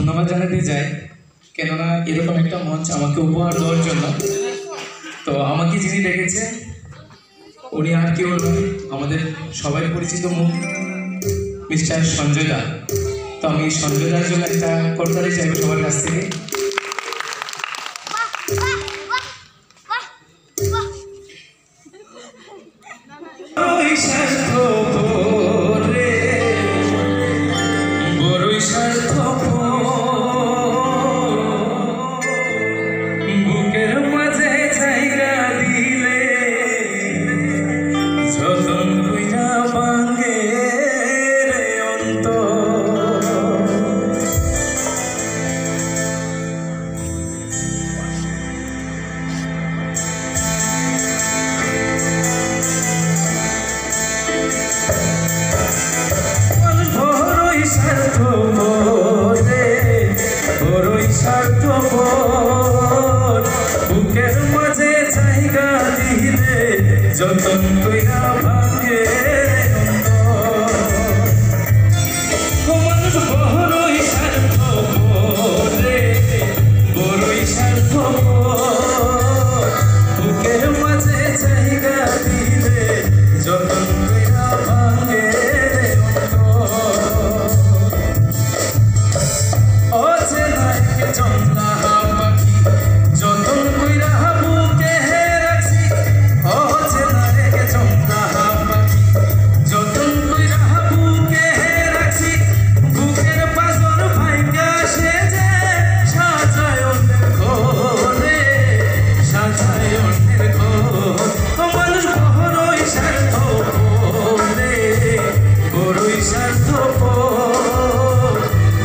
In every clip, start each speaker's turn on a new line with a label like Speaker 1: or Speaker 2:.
Speaker 1: ধন্যবাদ জানাতে চাই, কেননা এরকম একটা মঞ্চ আমাকে উপহার দেওয়ার জন্য। তো আমাকে যিনি ডেকেছেন উনি আর কেউ নয়, আমাদের সবাই পরিচিত মুখ মিস্টার সঞ্জয় দা। তো আমি সঞ্জয় দার জন্য একটা করতালি চাইবো সবার কাছ থেকে। বুকের মাঝে জায়গা দিলে যতন কইরা ভাঙে মানুষ বড়ই স্বার্থপর রে, বড়ই স্বার্থপর। বুকের মাঝে জায়গা দিলে যতন কইরা ভাঙে জমলা পাখি যতন কইরা বুকে রাখছি, জমলা পাখি যতন কইরা বুকে রাখছি। বুকের পাজর ভাইঙ্গা সেজে সাজায় অন্যের ঘরে, সাজায় অন্যের ঘর। মানুষ বড়ই স্বার্থপর রে, বড়ই স্বার্থপর।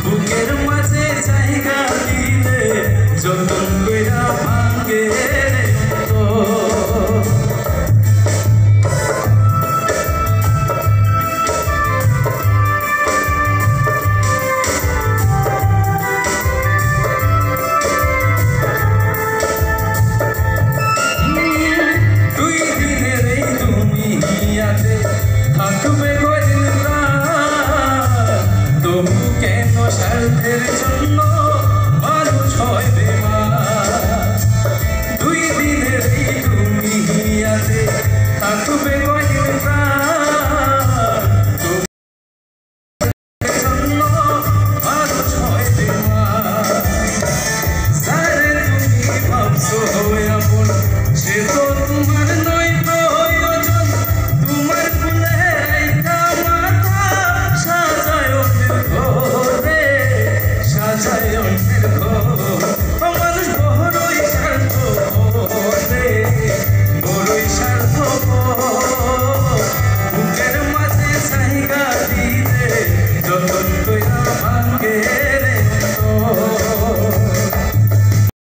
Speaker 1: বুকের মাঝে জায়গা দিলে যতন কইরা ভাঙে দুই দিনের এই দুনিয়াতে থাকবে কদিন তবু কেন স্বার্থের জন্য মানুষ হয় বেমার। দুই দিনের এই দুনিয়াতে থাকবে কদিন জন্য মানুষ হয় বেমার। যারে তুমি ভাবছো আপন সে তো তোমার নয় প্রয়োজন, তোমার ফুলে মাথা সাজায় অন্যের ঘরে, সাজায়